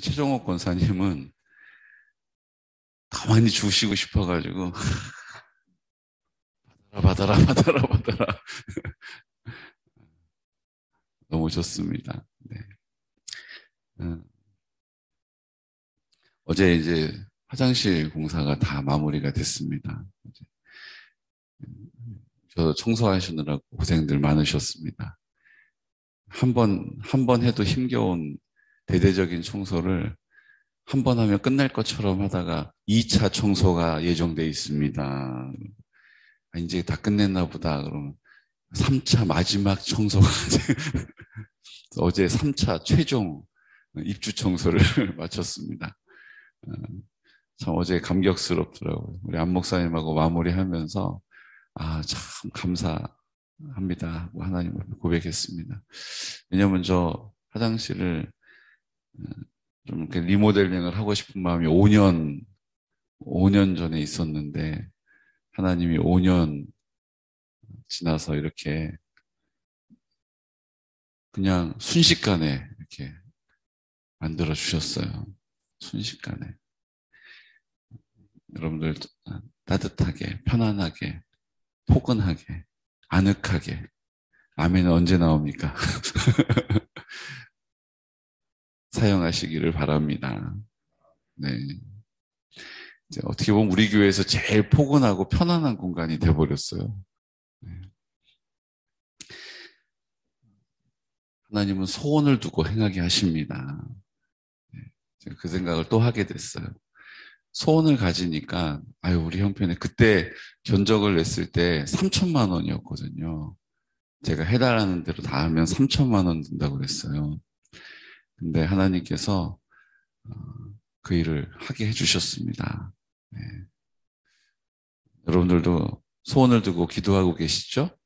최종옥 권사님은 가만히 주시고 싶어가지고 받아라 받아라 받아라 너무 좋습니다. 네. 어제 이제 화장실 공사가 다 마무리가 됐습니다. 저 청소하시느라고 고생들 많으셨습니다. 한 번 해도 힘겨운 대대적인 청소를 한 번 하면 끝날 것처럼 하다가 2차 청소가 예정돼 있습니다. 이제 다 끝냈나 보다. 그러면 3차 마지막 청소가 어제 3차 최종 입주 청소를 마쳤습니다. 참 어제 감격스럽더라고요. 우리 안 목사님하고 마무리하면서 참 감사합니다 하고 하나님을 고백했습니다. 왜냐면 저 화장실을 좀 이렇게 리모델링을 하고 싶은 마음이 5년 전에 있었는데 하나님이 5년 지나서 이렇게 그냥 순식간에 이렇게 만들어 주셨어요. 순식간에. 여러분들 따뜻하게, 편안하게, 포근하게, 아늑하게. 아멘은 언제 나옵니까? 사용하시기를 바랍니다. 네. 이제 어떻게 보면 우리 교회에서 제일 포근하고 편안한 공간이 돼버렸어요. 네. 하나님은 소원을 두고 행하게 하십니다. 네. 제가 그 생각을 또 하게 됐어요. 소원을 가지니까, 우리 형편에 그때 견적을 냈을 때 3천만 원이었거든요. 제가 해달라는 대로 다 하면 3천만 원 든다고 그랬어요. 근데 하나님께서 그 일을 하게 해주셨습니다. 네. 여러분들도 소원을 두고 기도하고 계시죠?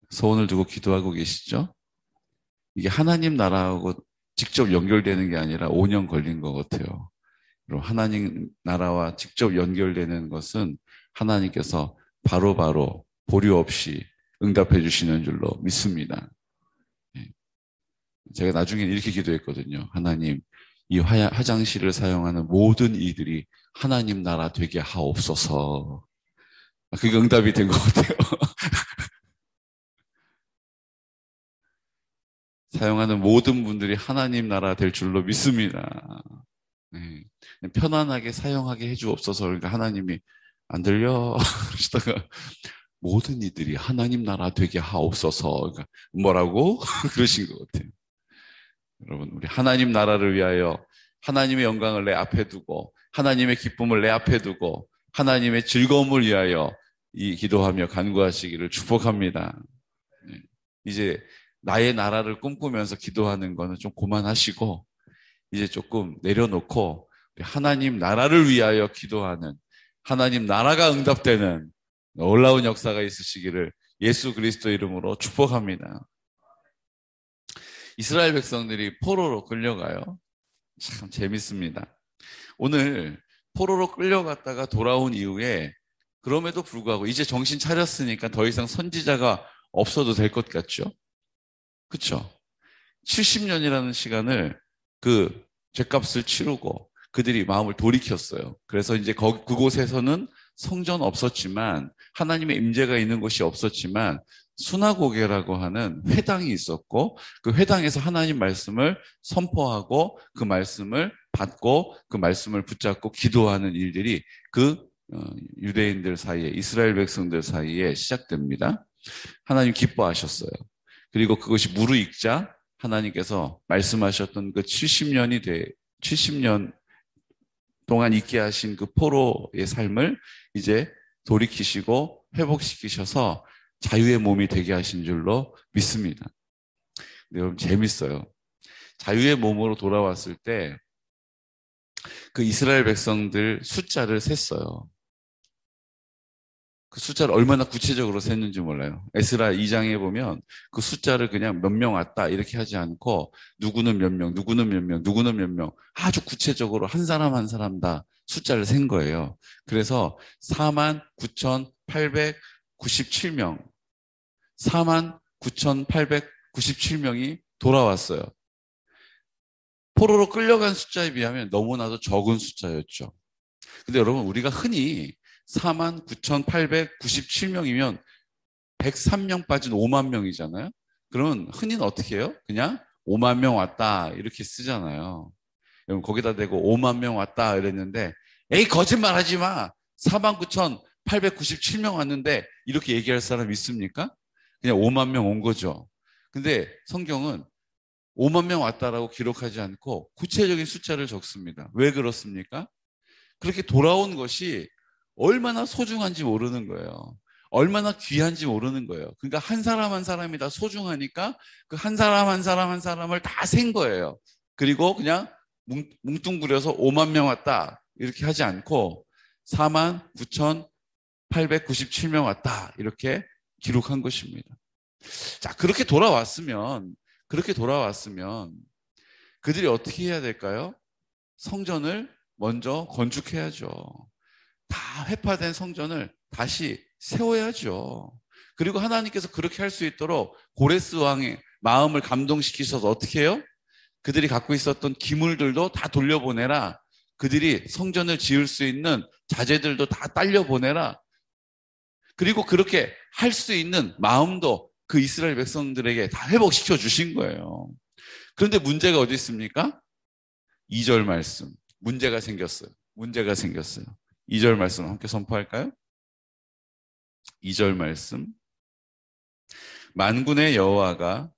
소원을 두고 기도하고 계시죠? 이게 하나님 나라하고 직접 연결되는 게 아니라 5년 걸린 것 같아요. 그리고 하나님 나라와 직접 연결되는 것은 하나님께서 바로바로 보류 없이 응답해 주시는 줄로 믿습니다. 제가 나중에 이렇게 기도했거든요. 하나님, 이 화장실을 사용하는 모든 이들이 하나님 나라 되게 하옵소서. 그게 응답이 된 것 같아요. 사용하는 모든 분들이 하나님 나라 될 줄로 믿습니다. 네. 편안하게 사용하게 해주옵소서. 그러니까 하나님이 안 들려 그러시다가 모든 이들이 하나님 나라 되게 하옵소서. 그러니까 뭐라고? 그러신 것 같아요. 여러분, 우리 하나님 나라를 위하여 하나님의 영광을 내 앞에 두고 하나님의 기쁨을 내 앞에 두고 하나님의 즐거움을 위하여 이 기도하며 간구하시기를 축복합니다. 네. 이제 나의 나라를 꿈꾸면서 기도하는 거는 좀 그만하시고 이제 조금 내려놓고 하나님 나라를 위하여 기도하는 하나님 나라가 응답되는 놀라운 역사가 있으시기를 예수 그리스도 이름으로 축복합니다. 이스라엘 백성들이 포로로 끌려가요. 참 재밌습니다. 오늘 포로로 끌려갔다가 돌아온 이후에 그럼에도 불구하고 이제 정신 차렸으니까 더 이상 선지자가 없어도 될 것 같죠? 그렇죠? 70년이라는 시간을 그 죗값을 치르고 그들이 마음을 돌이켰어요. 그래서 이제 그곳에서는 성전 없었지만 하나님의 임재가 있는 곳이 없었지만 수나고게라고 하는 회당이 있었고 그 회당에서 하나님 말씀을 선포하고 그 말씀을 받고 그 말씀을 붙잡고 기도하는 일들이 그 유대인들 사이에 이스라엘 백성들 사이에 시작됩니다. 하나님 기뻐하셨어요. 그리고 그것이 무르익자 하나님께서 말씀하셨던 그 70년 동안 있게 하신 그 포로의 삶을 이제 돌이키시고 회복시키셔서 자유의 몸이 되게 하신 줄로 믿습니다. 근데 여러분 재밌어요. 자유의 몸으로 돌아왔을 때 그 이스라엘 백성들 숫자를 셌어요. 그 숫자를 얼마나 구체적으로 셌는지 몰라요. 에스라 2장에 보면 그 숫자를 그냥 몇 명 왔다 이렇게 하지 않고 누구는 몇 명, 누구는 몇 명, 누구는 몇 명 아주 구체적으로 한 사람 한 사람 다 숫자를 센 거예요. 그래서 49,897명, 49,897명이 돌아왔어요. 포로로 끌려간 숫자에 비하면 너무나도 적은 숫자였죠. 근데 여러분, 우리가 흔히 49,897명이면 103명 빠진 5만 명이잖아요. 그러면 흔히는 어떻게 해요? 그냥 5만 명 왔다 이렇게 쓰잖아요. 여러분, 거기다 대고 5만 명 왔다 이랬는데, 에이, 거짓말 하지 마. 49,897명 왔는데 이렇게 얘기할 사람 있습니까? 그냥 5만 명 온 거죠. 근데 성경은 5만 명 왔다라고 기록하지 않고 구체적인 숫자를 적습니다. 왜 그렇습니까? 그렇게 돌아온 것이 얼마나 소중한지 모르는 거예요. 얼마나 귀한지 모르는 거예요. 그러니까 한 사람 한 사람이 다 소중하니까 그 한 사람 한 사람 한 사람을 다 센 거예요. 그리고 그냥 뭉뚱그려서 5만 명 왔다 이렇게 하지 않고 49,897명 왔다 이렇게 기록한 것입니다. 자, 그렇게 돌아왔으면 그들이 어떻게 해야 될까요? 성전을 먼저 건축해야죠. 다 회파된 성전을 다시 세워야죠. 그리고 하나님께서 그렇게 할 수 있도록 고레스 왕의 마음을 감동시키셔서 어떻게 해요? 그들이 갖고 있었던 기물들도 다 돌려보내라. 그들이 성전을 지을 수 있는 자재들도 다 딸려보내라. 그리고 그렇게 할 수 있는 마음도 그 이스라엘 백성들에게 다 회복시켜 주신 거예요. 그런데 문제가 어디 있습니까? 2절 말씀. 문제가 생겼어요. 2절 말씀 함께 선포할까요? 2절 말씀. 만군의 여호와가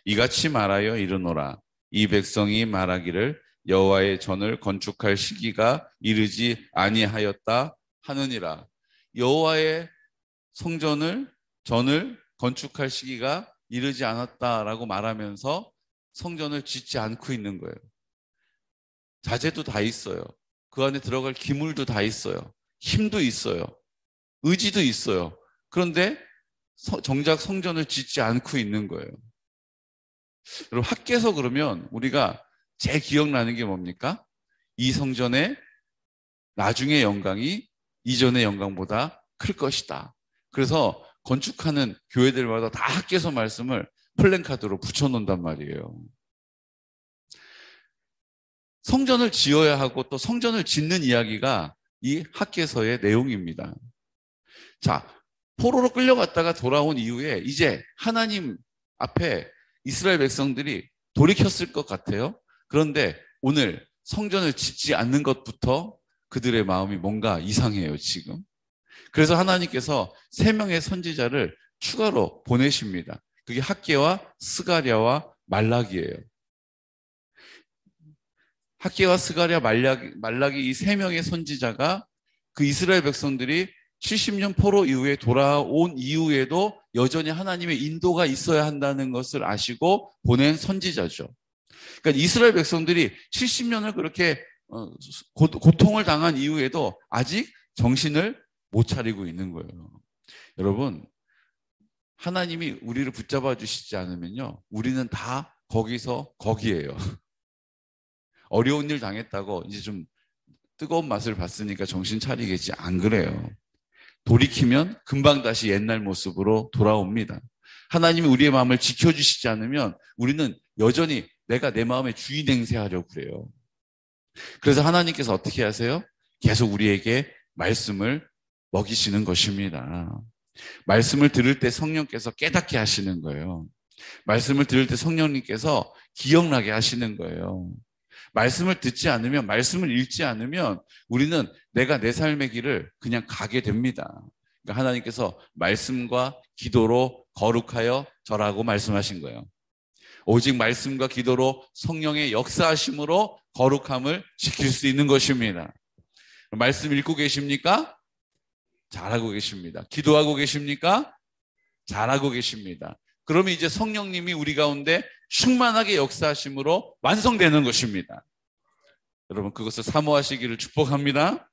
이같이 말하여 이르노라. 이 백성이 말하기를 여호와의 전을 건축할 시기가 이르지 아니하였다 하느니라. 여호와의 전을 건축할 시기가 이르지 않았다라고 말하면서 성전을 짓지 않고 있는 거예요. 자재도 다 있어요. 그 안에 들어갈 기물도 다 있어요. 힘도 있어요. 의지도 있어요. 그런데 정작 성전을 짓지 않고 있는 거예요. 여러분, 학개서 그러면 우리가 제일 기억나는 게 뭡니까? 이 성전의 나중의 영광이 이전의 영광보다 클 것이다. 그래서 건축하는 교회들마다 다 학개서 말씀을 플랜카드로 붙여놓는단 말이에요. 성전을 지어야 하고 또 성전을 짓는 이야기가 이 학개서의 내용입니다. 자, 포로로 끌려갔다가 돌아온 이후에 이제 하나님 앞에 이스라엘 백성들이 돌이켰을 것 같아요. 그런데 오늘 성전을 짓지 않는 것부터 그들의 마음이 뭔가 이상해요, 지금. 그래서 하나님께서 3명의 선지자를 추가로 보내십니다. 그게 학개와 스가랴와 말라기예요. 학개와 스가랴, 말라기 이 3명의 선지자가 그 이스라엘 백성들이 70년 포로 이후에 돌아온 이후에도 여전히 하나님의 인도가 있어야 한다는 것을 아시고 보낸 선지자죠. 그러니까 이스라엘 백성들이 70년을 그렇게 고통을 당한 이후에도 아직 정신을 못 차리고 있는 거예요. 여러분, 하나님이 우리를 붙잡아 주시지 않으면요, 우리는 다 거기에요. 어려운 일 당했다고 이제 좀 뜨거운 맛을 봤으니까 정신 차리겠지. 안 그래요. 돌이키면 금방 다시 옛날 모습으로 돌아옵니다. 하나님이 우리의 마음을 지켜주시지 않으면 우리는 여전히 내가 내 마음의 주인 행세하려고 그래요. 그래서 하나님께서 어떻게 하세요? 계속 우리에게 말씀을 먹이시는 것입니다. 말씀을 들을 때 성령께서 깨닫게 하시는 거예요. 말씀을 들을 때 성령님께서 기억나게 하시는 거예요. 말씀을 듣지 않으면, 말씀을 읽지 않으면 우리는 내가 내 삶의 길을 그냥 가게 됩니다. 그러니까 하나님께서 말씀과 기도로 거룩하여 절하고 말씀하신 거예요. 오직 말씀과 기도로 성령의 역사하심으로 거룩함을 지킬 수 있는 것입니다. 말씀 읽고 계십니까? 잘하고 계십니다. 기도하고 계십니까? 잘하고 계십니다. 그러면 이제 성령님이 우리 가운데 충만하게 역사하심으로 완성되는 것입니다. 여러분, 그것을 사모하시기를 축복합니다.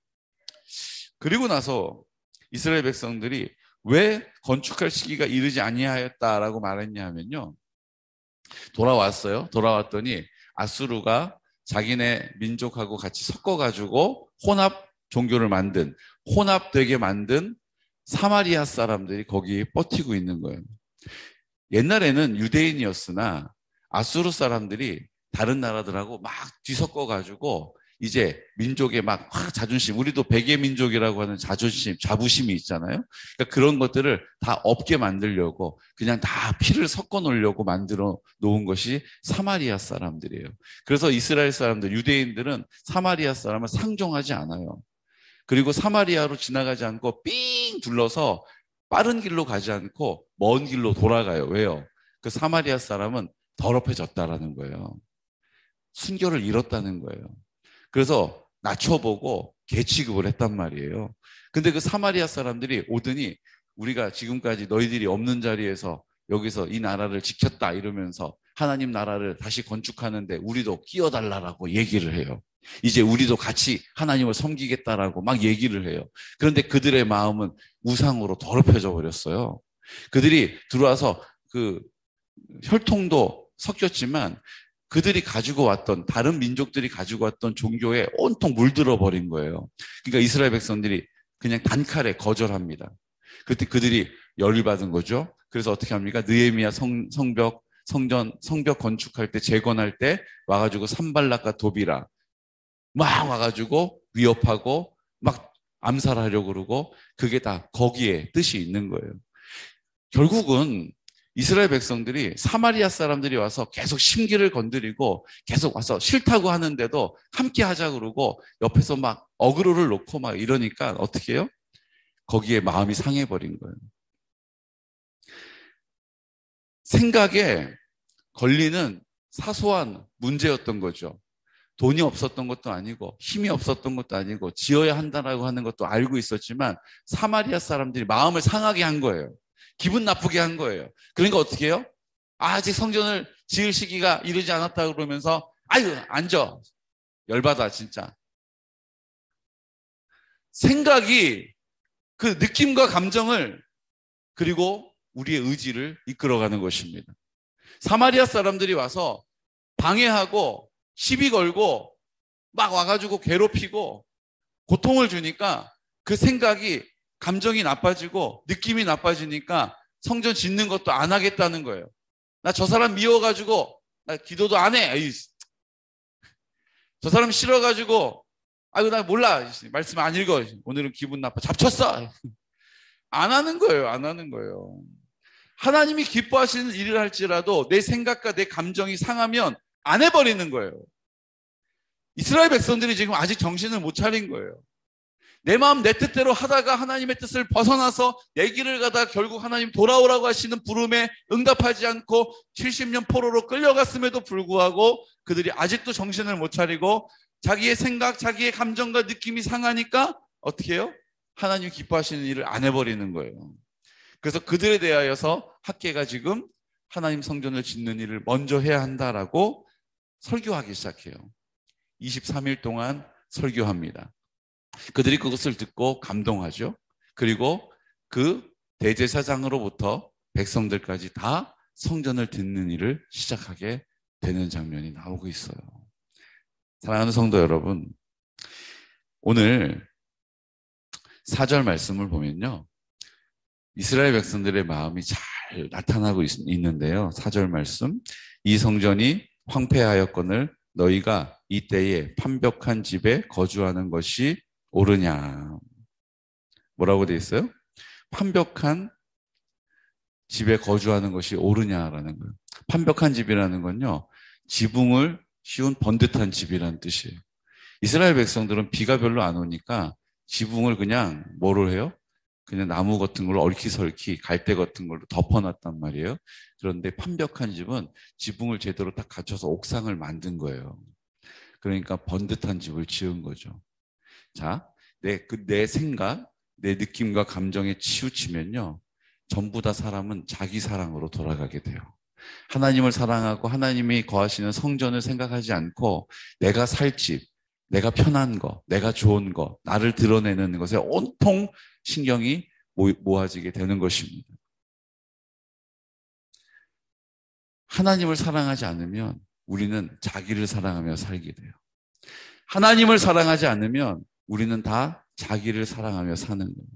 그리고 나서 이스라엘 백성들이 왜 건축할 시기가 이르지 아니하였다라고 말했냐 하면요, 돌아왔어요. 돌아왔더니 아수르가 자기네 민족하고 같이 섞어가지고 혼합되게 만든 사마리아 사람들이 거기에 버티고 있는 거예요. 옛날에는 유대인이었으나 아수르 사람들이 다른 나라들하고 막 뒤섞어가지고 이제 민족의 막 자존심, 우리도 백의 민족이라고 하는 자존심, 자부심이 있잖아요. 그러니까 그런 것들을 다 없게 만들려고 그냥 다 피를 섞어 놓으려고 만들어 놓은 것이 사마리아 사람들이에요. 그래서 이스라엘 사람들, 유대인들은 사마리아 사람을 상종하지 않아요. 그리고 사마리아로 지나가지 않고 삥 둘러서 빠른 길로 가지 않고 먼 길로 돌아가요. 왜요? 그 사마리아 사람은 더럽혀졌다라는 거예요. 순교를 잃었다는 거예요. 그래서 낮춰보고 개취급을 했단 말이에요. 근데 그 사마리아 사람들이 오더니 우리가 지금까지 너희들이 없는 자리에서 여기서 이 나라를 지켰다 이러면서 하나님 나라를 다시 건축하는데 우리도 끼어달라고 얘기를 해요. 이제 우리도 같이 하나님을 섬기겠다라고 막 얘기를 해요. 그런데 그들의 마음은 우상으로 더럽혀져 버렸어요. 그들이 들어와서 그 혈통도 섞였지만 그들이 가지고 왔던 다른 민족들이 가지고 왔던 종교에 온통 물들어 버린 거예요. 그러니까 이스라엘 백성들이 그냥 단칼에 거절합니다. 그때 그들이 열을 받은 거죠. 그래서 어떻게 합니까? 느헤미야 성벽 건축할 때 재건할 때 와가지고 산발락과 도비라 막 와가지고 위협하고 막 암살하려고 그러고 그게 다 거기에 뜻이 있는 거예요. 결국은 이스라엘 백성들이 사마리아 사람들이 와서 계속 심기를 건드리고 계속 와서 싫다고 하는데도 함께 하자 그러고 옆에서 막 어그로를 놓고 막 이러니까 어떻게 해요? 거기에 마음이 상해버린 거예요. 생각에 걸리는 사소한 문제였던 거죠. 돈이 없었던 것도 아니고 힘이 없었던 것도 아니고 지어야 한다라고 하는 것도 알고 있었지만 사마리아 사람들이 마음을 상하게 한 거예요. 기분 나쁘게 한 거예요. 그러니까 어떻게 해요? 아직 성전을 지을 시기가 이르지 않았다 그러면서 아유 앉아. 열받아 진짜. 생각이 그 느낌과 감정을 그리고 우리의 의지를 이끌어가는 것입니다. 사마리아 사람들이 와서 방해하고 시비 걸고 막 와가지고 괴롭히고 고통을 주니까 그 생각이 감정이 나빠지고 느낌이 나빠지니까 성전 짓는 것도 안 하겠다는 거예요. 나 저 사람 미워가지고 나 기도도 안 해. 에이, 저 사람 싫어가지고 아이고 나 몰라. 말씀 안 읽어. 오늘은 기분 나빠. 잡쳤어. 안 하는 거예요. 안 하는 거예요. 하나님이 기뻐하시는 일을 할지라도 내 생각과 내 감정이 상하면 안 해버리는 거예요. 이스라엘 백성들이 지금 아직 정신을 못 차린 거예요. 내 마음 내 뜻대로 하다가 하나님의 뜻을 벗어나서 내 길을 가다 결국 하나님 돌아오라고 하시는 부름에 응답하지 않고 70년 포로로 끌려갔음에도 불구하고 그들이 아직도 정신을 못 차리고 자기의 생각, 자기의 감정과 느낌이 상하니까 어떻게 해요? 하나님 기뻐하시는 일을 안 해버리는 거예요. 그래서 그들에 대하여서 학계가 지금 하나님 성전을 짓는 일을 먼저 해야 한다라고 설교하기 시작해요. 23일 동안 설교합니다. 그들이 그것을 듣고 감동하죠. 그리고 그 대제사장으로부터 백성들까지 다 성전을 짓는 일을 시작하게 되는 장면이 나오고 있어요. 사랑하는 성도 여러분, 오늘 4절 말씀을 보면요. 이스라엘 백성들의 마음이 잘 나타나고 있는데요. 4절 말씀, 이 성전이 황폐하였거늘 너희가 이때에 판벽한 집에 거주하는 것이 옳으냐. 뭐라고 돼 있어요? 판벽한 집에 거주하는 것이 옳으냐라는 거예요. 판벽한 집이라는 건요. 지붕을 씌운 번듯한 집이라는 뜻이에요. 이스라엘 백성들은 비가 별로 안 오니까 지붕을 그냥 뭐를 해요? 그냥 나무 같은 걸로 얼키설키 갈대 같은 걸로 덮어놨단 말이에요. 그런데 판벽한 집은 지붕을 제대로 딱 갖춰서 옥상을 만든 거예요. 그러니까 번듯한 집을 지은 거죠. 자, 내 생각, 내 느낌과 감정에 치우치면요. 전부 다 사람은 자기 사랑으로 돌아가게 돼요. 하나님을 사랑하고 하나님이 거하시는 성전을 생각하지 않고 내가 살 집, 내가 편한 거, 내가 좋은 거, 나를 드러내는 것에 온통 신경이 모아지게 되는 것입니다. 하나님을 사랑하지 않으면 우리는 자기를 사랑하며 살게 돼요. 하나님을 사랑하지 않으면 우리는 다 자기를 사랑하며 사는 거예요.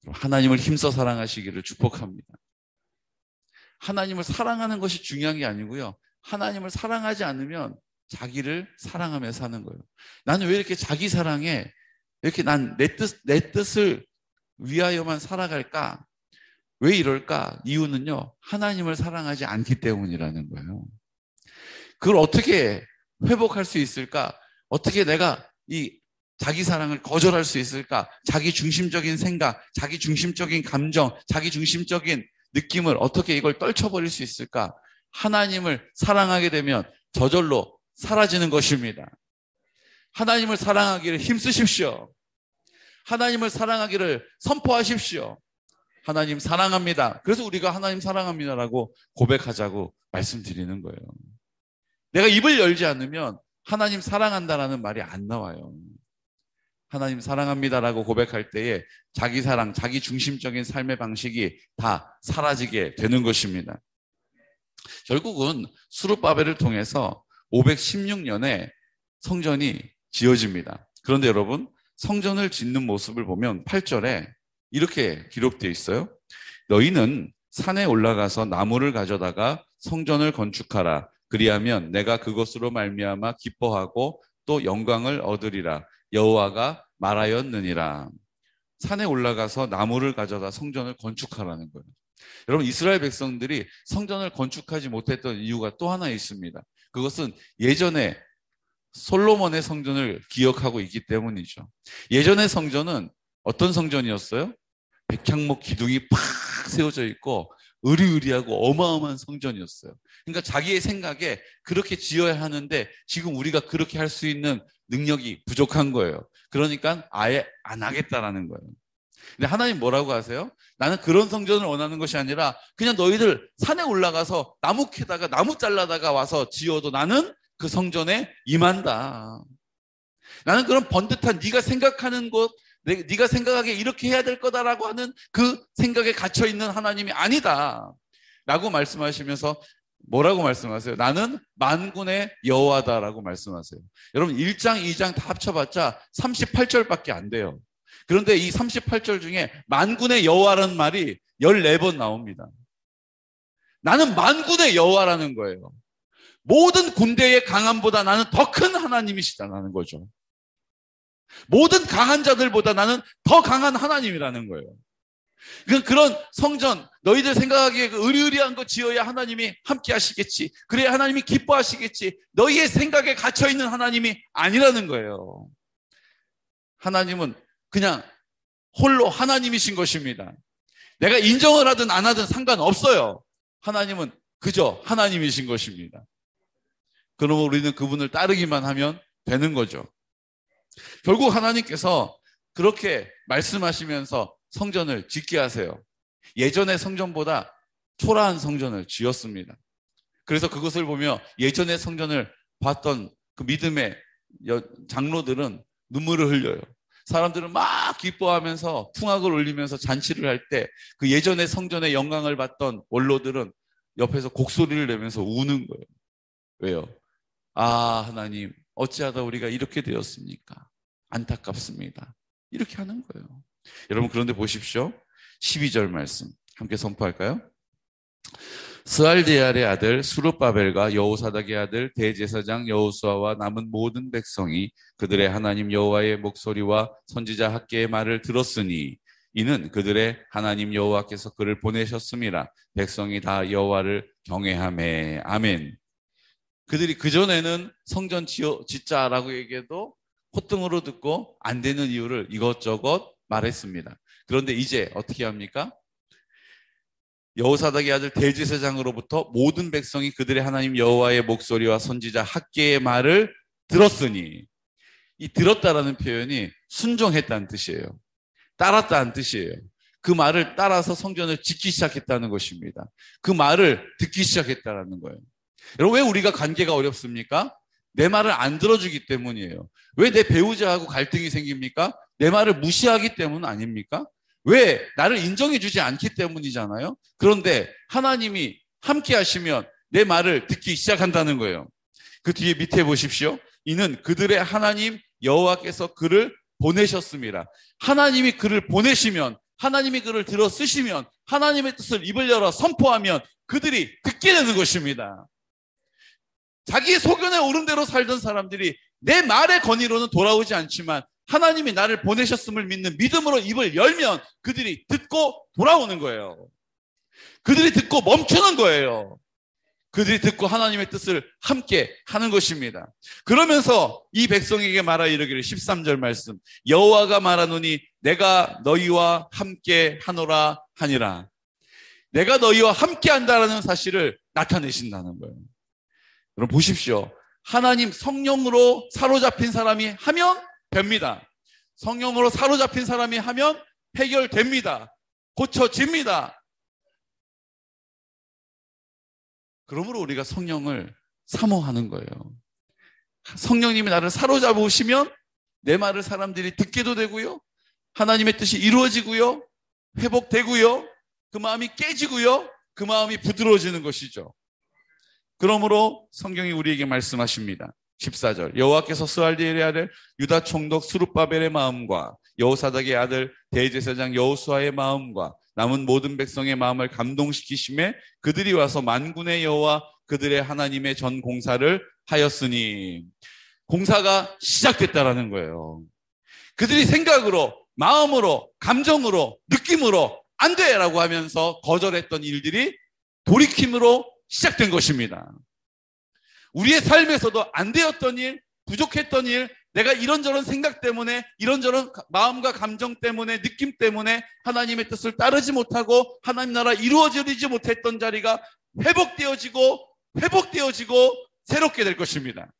하나님을 힘써 사랑하시기를 축복합니다. 하나님을 사랑하는 것이 중요한 게 아니고요. 하나님을 사랑하지 않으면 자기를 사랑하며 사는 거예요. 나는 왜 이렇게 자기 사랑에 이렇게 난 내 뜻을 위하여만 살아갈까? 왜 이럴까? 이유는요, 하나님을 사랑하지 않기 때문이라는 거예요. 그걸 어떻게 회복할 수 있을까? 어떻게 내가 이 자기 사랑을 거절할 수 있을까? 자기 중심적인 생각, 자기 중심적인 감정, 자기 중심적인 느낌을 어떻게 이걸 떨쳐버릴 수 있을까? 하나님을 사랑하게 되면 저절로 사라지는 것입니다. 하나님을 사랑하기를 힘쓰십시오. 하나님을 사랑하기를 선포하십시오. 하나님 사랑합니다. 그래서 우리가 하나님 사랑합니다라고 고백하자고 말씀드리는 거예요. 내가 입을 열지 않으면 하나님 사랑한다라는 말이 안 나와요. 하나님 사랑합니다라고 고백할 때에 자기 사랑, 자기 중심적인 삶의 방식이 다 사라지게 되는 것입니다. 결국은 수룹바벨을 통해서 516년에 성전이 지어집니다. 그런데 여러분, 성전을 짓는 모습을 보면 8절에 이렇게 기록되어 있어요. 너희는 산에 올라가서 나무를 가져다가 성전을 건축하라. 그리하면 내가 그것으로 말미암아 기뻐하고 또 영광을 얻으리라. 여호와가 말하였느니라. 산에 올라가서 나무를 가져다 성전을 건축하라는 거예요. 여러분, 이스라엘 백성들이 성전을 건축하지 못했던 이유가 또 하나 있습니다. 그것은 예전에 솔로몬의 성전을 기억하고 있기 때문이죠. 예전의 성전은 어떤 성전이었어요? 백향목 기둥이 팍 세워져 있고 으리으리하고 어마어마한 성전이었어요. 그러니까 자기의 생각에 그렇게 지어야 하는데 지금 우리가 그렇게 할 수 있는 능력이 부족한 거예요. 그러니까 아예 안 하겠다라는 거예요. 근데 하나님 뭐라고 하세요? 나는 그런 성전을 원하는 것이 아니라 그냥 너희들 산에 올라가서 나무 캐다가 나무 잘라다가 와서 지어도 나는 그 성전에 임한다. 나는 그런 번듯한 네가 생각하는 것, 네가 생각하기에 이렇게 해야 될 거다라고 하는 그 생각에 갇혀있는 하나님이 아니다 라고 말씀하시면서 뭐라고 말씀하세요? 나는 만군의 여호와다라고 말씀하세요. 여러분 1장, 2장 다 합쳐봤자 38절밖에 안 돼요. 그런데 이 38절 중에 만군의 여호와라는 말이 14번 나옵니다. 나는 만군의 여호와라는 거예요. 모든 군대의 강함보다 나는 더 큰 하나님이시다라는 거죠. 모든 강한 자들보다 나는 더 강한 하나님이라는 거예요. 그런 성전, 너희들 생각하기에 그 으리으리한 거 지어야 하나님이 함께 하시겠지. 그래야 하나님이 기뻐하시겠지. 너희의 생각에 갇혀있는 하나님이 아니라는 거예요. 하나님은 그냥 홀로 하나님이신 것입니다. 내가 인정을 하든 안 하든 상관없어요. 하나님은 그저 하나님이신 것입니다. 그러면 우리는 그분을 따르기만 하면 되는 거죠. 결국 하나님께서 그렇게 말씀하시면서 성전을 짓게 하세요. 예전의 성전보다 초라한 성전을 지었습니다. 그래서 그것을 보며 예전의 성전을 봤던 그 믿음의 장로들은 눈물을 흘려요. 사람들은 막 기뻐하면서 풍악을 울리면서 잔치를 할 때 그 예전의 성전의 영광을 받던 원로들은 옆에서 곡소리를 내면서 우는 거예요. 왜요? 아, 하나님, 어찌하다 우리가 이렇게 되었습니까? 안타깝습니다. 이렇게 하는 거예요. 여러분, 그런데 보십시오. 12절 말씀 함께 선포할까요? 스알디엘의 아들 수룹바벨과 여호사닥의 아들 대제사장 여호수아와 남은 모든 백성이 그들의 하나님 여호와의 목소리와 선지자 학개의 말을 들었으니 이는 그들의 하나님 여호와께서 그를 보내셨음이라. 백성이 다 여호와를 경외하매. 아멘. 그들이 그전에는 성전 짓자라고 얘기해도 콧등으로 듣고 안 되는 이유를 이것저것 말했습니다. 그런데 이제 어떻게 합니까? 여호사닥의 아들 대제사장으로부터 모든 백성이 그들의 하나님 여호와의 목소리와 선지자 학개의 말을 들었으니, 이 들었다라는 표현이 순종했다는 뜻이에요. 따랐다는 뜻이에요. 그 말을 따라서 성전을 짓기 시작했다는 것입니다. 그 말을 듣기 시작했다는 거예요. 여러분, 왜 우리가 관계가 어렵습니까? 내 말을 안 들어주기 때문이에요. 왜 내 배우자하고 갈등이 생깁니까? 내 말을 무시하기 때문 아닙니까? 왜? 나를 인정해주지 않기 때문이잖아요. 그런데 하나님이 함께 하시면 내 말을 듣기 시작한다는 거예요. 그 뒤에 밑에 보십시오. 이는 그들의 하나님 여호와께서 그를 보내셨습니다. 하나님이 그를 보내시면, 하나님이 그를 들어 쓰시면 하나님의 뜻을 입을 열어 선포하면 그들이 듣게 되는 것입니다. 자기의 소견에 오른 대로 살던 사람들이 내 말의 권위로는 돌아오지 않지만 하나님이 나를 보내셨음을 믿는 믿음으로 입을 열면 그들이 듣고 돌아오는 거예요. 그들이 듣고 멈추는 거예요. 그들이 듣고 하나님의 뜻을 함께 하는 것입니다. 그러면서 이 백성에게 말하 이르기를 13절 말씀, 여호와가 말하노니 내가 너희와 함께 하노라 하니라. 내가 너희와 함께 한다라는 사실을 나타내신다는 거예요. 여러분 보십시오. 하나님 성령으로 사로잡힌 사람이 하면 됩니다. 성령으로 사로잡힌 사람이 하면 해결됩니다. 고쳐집니다. 그러므로 우리가 성령을 사모하는 거예요. 성령님이 나를 사로잡으시면 내 말을 사람들이 듣게도 되고요. 하나님의 뜻이 이루어지고요. 회복되고요. 그 마음이 깨지고요. 그 마음이 부드러워지는 것이죠. 그러므로 성경이 우리에게 말씀하십니다. 14절 여호와께서 스알디엘의 아들 유다 총독 스룹바벨의 마음과 여호사닥의 아들 대제사장 여호수아의 마음과 남은 모든 백성의 마음을 감동시키심에 그들이 와서 만군의 여호와 그들의 하나님의 전 공사를 하였으니 공사가 시작됐다라는 거예요. 그들이 생각으로 마음으로 감정으로 느낌으로 안 돼라고 하면서 거절했던 일들이 돌이킴으로 시작된 것입니다. 우리의 삶에서도 안 되었던 일, 부족했던 일, 내가 이런저런 생각 때문에 이런저런 마음과 감정 때문에 느낌 때문에 하나님의 뜻을 따르지 못하고 하나님 나라 이루어지지 못했던 자리가 회복되어지고 새롭게 될 것입니다.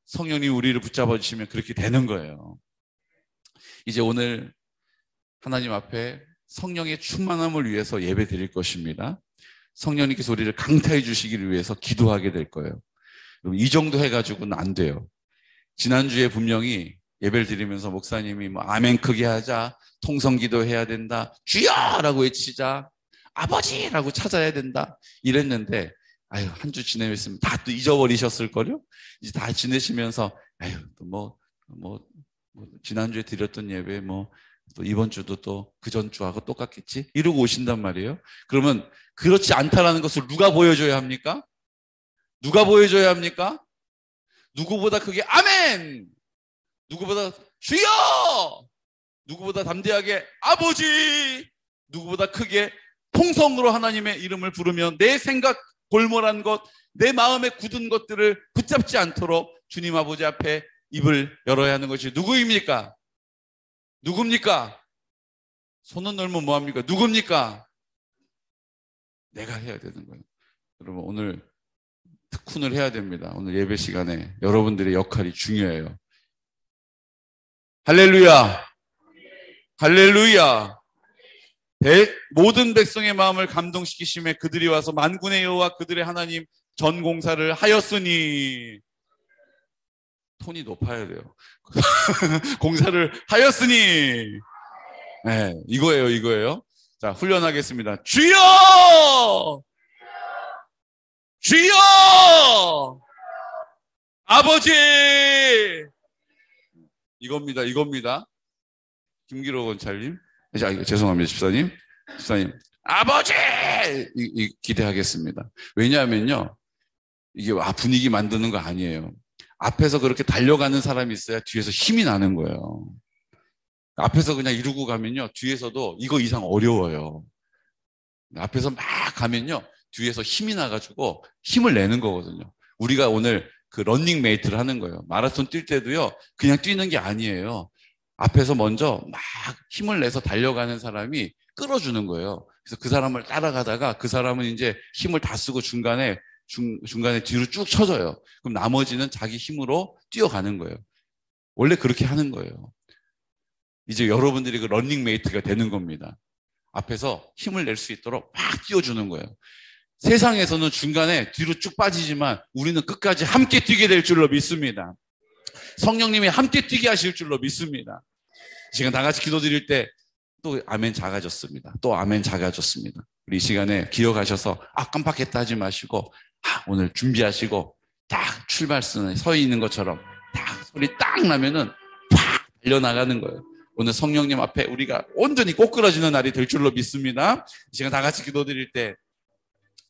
성령이 우리를 붙잡아 주시면 그렇게 되는 거예요. 이제 오늘 하나님 앞에 성령의 충만함을 위해서 예배 드릴 것입니다. 성령님께서 우리를 강타해 주시기를 위해서 기도하게 될 거예요. 이 정도 해가지고는 안 돼요. 지난주에 분명히 예배를 드리면서 목사님이 뭐 아멘 크게 하자, 통성기도 해야 된다, 주여라고 외치자, 아버지라고 찾아야 된다 이랬는데 아유 한 주 지내면 다 또 잊어버리셨을걸요? 이제 다 지내시면서 아유 또 지난주에 드렸던 예배 또 이번 주도 또 그전 주하고 똑같겠지? 이러고 오신단 말이에요. 그러면 그렇지 않다라는 것을 누가 보여줘야 합니까? 누가 보여줘야 합니까? 누구보다 크게 아멘! 누구보다 주여! 누구보다 담대하게 아버지! 누구보다 크게 통성으로 하나님의 이름을 부르며 내 생각 골몰한 것, 내 마음에 굳은 것들을 붙잡지 않도록 주님 아버지 앞에 입을 열어야 하는 것이 누구입니까? 누굽니까? 손은 넓으면 뭐합니까? 누굽니까? 내가 해야 되는 거예요. 여러분 오늘 특훈을 해야 됩니다. 오늘 예배 시간에 여러분들의 역할이 중요해요. 할렐루야! 할렐루야! 모든 백성의 마음을 감동시키심에 그들이 와서 만군의 여호와 그들의 하나님 전공사를 하였으니 톤이 높아야 돼요. 공사를 하였으니 네, 이거예요. 자, 훈련하겠습니다. 주여! 주여! 아버지! 이겁니다. 김기로 원찰님. 죄송합니다, 집사님. 아버지! 기대하겠습니다. 왜냐하면요, 이게 분위기 만드는 거 아니에요. 앞에서 그렇게 달려가는 사람이 있어야 뒤에서 힘이 나는 거예요. 앞에서 그냥 이루고 가면요, 뒤에서도 이거 이상 어려워요. 앞에서 막 가면요, 뒤에서 힘이 나가지고 힘을 내는 거거든요. 우리가 오늘 그 런닝메이트를 하는 거예요. 마라톤 뛸 때도요, 그냥 뛰는 게 아니에요. 앞에서 먼저 막 힘을 내서 달려가는 사람이 끌어주는 거예요. 그래서 그 사람을 따라가다가 그 사람은 이제 힘을 다 쓰고 중간에 뒤로 쭉 쳐져요. 그럼 나머지는 자기 힘으로 뛰어가는 거예요. 원래 그렇게 하는 거예요. 이제 여러분들이 그 런닝메이트가 되는 겁니다. 앞에서 힘을 낼 수 있도록 막 뛰어주는 거예요. 세상에서는 중간에 뒤로 쭉 빠지지만 우리는 끝까지 함께 뛰게 될 줄로 믿습니다. 성령님이 함께 뛰게 하실 줄로 믿습니다. 지금 다 같이 기도드릴 때 또 아멘 작아졌습니다. 또 아멘 작아졌습니다. 우리 이 시간에 기억하셔서 깜빡했다 하지 마시고 오늘 준비하시고 딱 출발선에 서 있는 것처럼 딱 소리 딱 나면은 팍 달려나가는 거예요. 오늘 성령님 앞에 우리가 온전히 꼬꾸라지는 날이 될 줄로 믿습니다. 이 시간 다 같이 기도드릴 때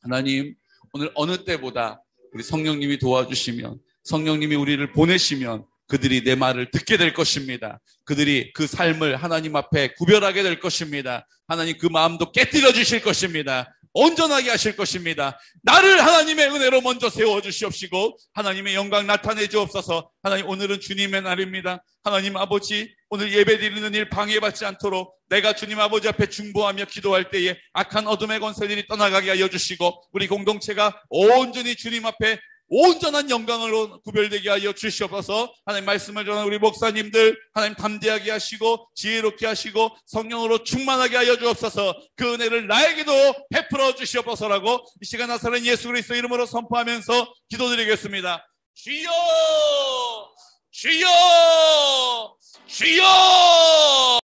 하나님, 오늘 어느 때보다 우리 성령님이 도와주시면, 성령님이 우리를 보내시면 그들이 내 말을 듣게 될 것입니다. 그들이 그 삶을 하나님 앞에 구별하게 될 것입니다. 하나님 그 마음도 깨뜨려 주실 것입니다. 온전하게 하실 것입니다. 나를 하나님의 은혜로 먼저 세워주시옵시고 하나님의 영광 나타내 주옵소서. 하나님, 오늘은 주님의 날입니다. 하나님 아버지, 오늘 예배드리는 일 방해받지 않도록 내가 주님 아버지 앞에 중보하며 기도할 때에 악한 어둠의 권세들이 떠나가게 하여 주시고 우리 공동체가 온전히 주님 앞에 온전한 영광으로 구별되게 하여 주시옵소서. 하나님 말씀을 전하는 우리 목사님들 하나님 담대하게 하시고 지혜롭게 하시고 성령으로 충만하게 하여 주옵소서. 그 은혜를 나에게도 베풀어 주시옵소서라고 이 시간 나사렛 예수 그리스도 이름으로 선포하면서 기도드리겠습니다. 주여, 주여, 주여.